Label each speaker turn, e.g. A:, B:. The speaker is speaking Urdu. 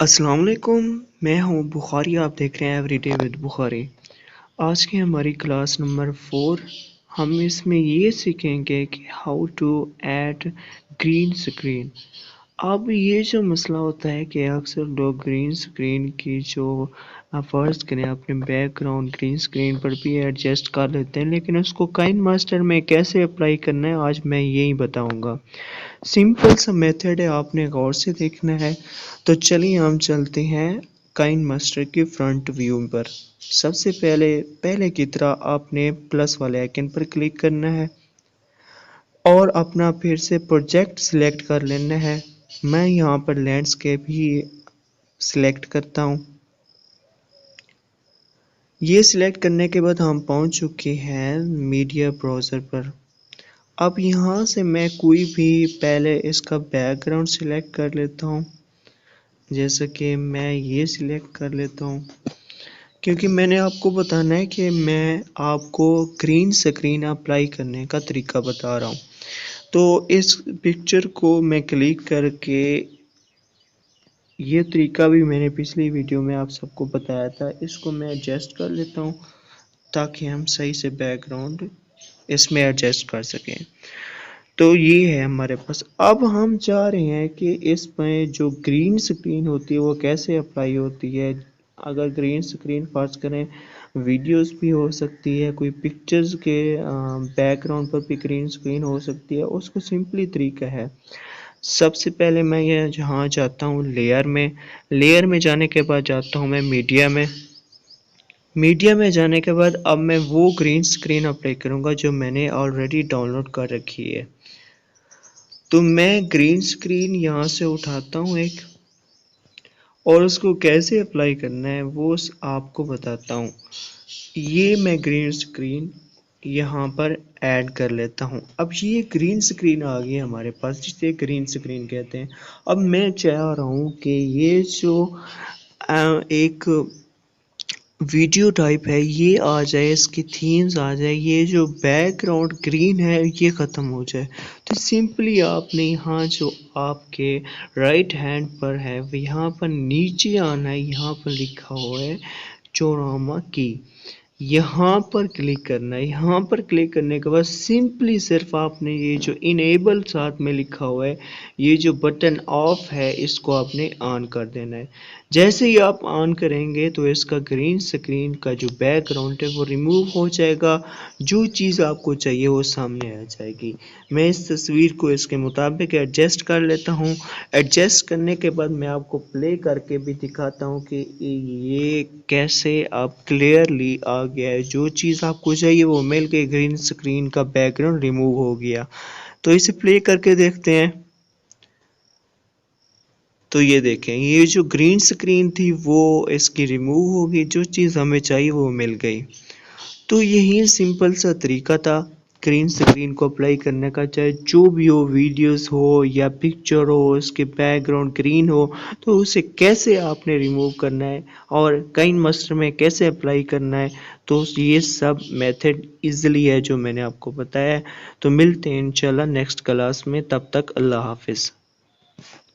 A: السلام علیکم، میں ہوں بخاری، آپ دیکھ رہے ہیں ایوری ڈے ود بخاری۔ آج کی ہماری کلاس نمبر 4، ہم اس میں یہ سیکھیں گے کہ how to add green screen. اب یہ جو مسئلہ ہوتا ہے کہ اکثر لوگ گرین سکرین کی جو فرض کریں اپنے بیک گراؤنڈ گرین سکرین پر بھی ایڈجسٹ کر لیتے ہیں، لیکن اس کو کائن ماسٹر میں کیسے اپلائی کرنا ہے آج میں یہی بتاؤں گا۔ سمپل سا میتھڈ ہے، آپ نے غور سے دیکھنا ہے۔ تو چلیے ہم چلتے ہیں کائن ماسٹر کے فرنٹ ویو پر۔ سب سے پہلے کی طرح آپ نے پلس والے آئیکن پر کلک کرنا ہے اور اپنا پھر سے پروجیکٹ سلیکٹ کر لینا ہے۔ میں یہاں پر لینڈسکیپ ہی سلیکٹ کرتا ہوں۔ یہ سلیکٹ کرنے کے بعد ہم پہنچ چکے ہیں میڈیا براؤزر پر۔ اب یہاں سے میں کوئی بھی پہلے اس کا بیک گراؤنڈ سلیکٹ کر لیتا ہوں، جیسا کہ میں یہ سلیکٹ کر لیتا ہوں، کیونکہ میں نے آپ کو بتانا ہے کہ میں آپ کو گرین سکرین اپلائی کرنے کا طریقہ بتا رہا ہوں۔ تو اس پکچر کو میں کلک کر کے، یہ طریقہ بھی میں نے پچھلی ویڈیو میں آپ سب کو بتایا تھا، اس کو میں ایڈجسٹ کر لیتا ہوں تاکہ ہم صحیح سے بیک گراؤنڈ اس میں ایڈجسٹ کر سکیں۔ تو یہ ہے ہمارے پاس۔ اب ہم چاہ رہے ہیں کہ اس میں جو گرین سکرین ہوتی ہے وہ کیسے اپلائی ہوتی ہے۔ اگر گرین سکرین فرض کریں ویڈیوز بھی ہو سکتی ہے، کوئی پکچرز کے بیک گراؤنڈ پر بھی گرین سکرین ہو سکتی ہے۔ اس کو سمپلی طریقہ ہے، سب سے پہلے میں یہاں جاتا ہوں لیئر میں جانے کے بعد جاتا ہوں میں میڈیا میں جانے کے بعد اب میں وہ گرین سکرین اپلائی کروں گا جو میں نے آلریڈی ڈاؤن لوڈ کر رکھی ہے۔ تو میں گرین سکرین یہاں سے اٹھاتا ہوں ایک، اور اس کو کیسے اپلائی کرنا ہے وہ آپ کو بتاتا ہوں۔ یہ میں گرین سکرین یہاں پر ایڈ کر لیتا ہوں۔ اب یہ گرین سکرین آ گئی ہمارے پاس، جسے گرین سکرین کہتے ہیں۔ اب میں چاہ رہا ہوں کہ یہ جو ایک ویڈیو ٹائپ ہے یہ آ جائے، اس کی تھیمز آ جائے، یہ جو بیک گراؤنڈ گرین ہے یہ ختم ہو جائے۔ تو سمپلی آپ نے یہاں جو آپ کے رائٹ ہینڈ پر ہے یہاں پر نیچے آنا ہے، یہاں پر لکھا ہوا ہے چوراما کی، یہاں پر کلک کرنا ہے۔ یہاں پر کلک کرنے کے بعد سمپلی صرف آپ نے یہ جو انیبل ساتھ میں لکھا ہوا ہے، یہ جو بٹن آف ہے اس کو آپ نے آن کر دینا ہے۔ جیسے ہی آپ آن کریں گے تو اس کا گرین سکرین کا جو بیک گراؤنڈ ہے وہ ریموو ہو جائے گا، جو چیز آپ کو چاہیے وہ سامنے آ جائے گی۔ میں اس تصویر کو اس کے مطابق ایڈجسٹ کر لیتا ہوں۔ ایڈجسٹ کرنے کے بعد میں آپ کو پلے کر کے بھی دکھاتا ہوں کہ یہ کیسے آپ کلیئرلی آ گیا ہے، جو چیز آپ کو چاہیے وہ مل کے گرین سکرین کا بیک گراؤنڈ ریموو ہو گیا۔ تو اسے پلے کر کے دیکھتے ہیں۔ تو یہ دیکھیں، یہ جو گرین سکرین تھی وہ اس کی ریموو ہوگی، جو چیز ہمیں چاہیے وہ مل گئی۔ تو یہی سمپل سا طریقہ تھا گرین سکرین کو اپلائی کرنے کا، چاہے جو بھی ہو، ویڈیوز ہو یا پکچر ہو، اس کے بیک گراؤنڈ گرین ہو، تو اسے کیسے آپ نے ریموو کرنا ہے اور کائن ماسٹر میں کیسے اپلائی کرنا ہے۔ تو یہ سب میتھڈ ایزیلی ہے جو میں نے آپ کو بتایا ہے۔ تو ملتے ہیں انشاءاللہ نیکسٹ کلاس میں، تب تک اللہ حافظ۔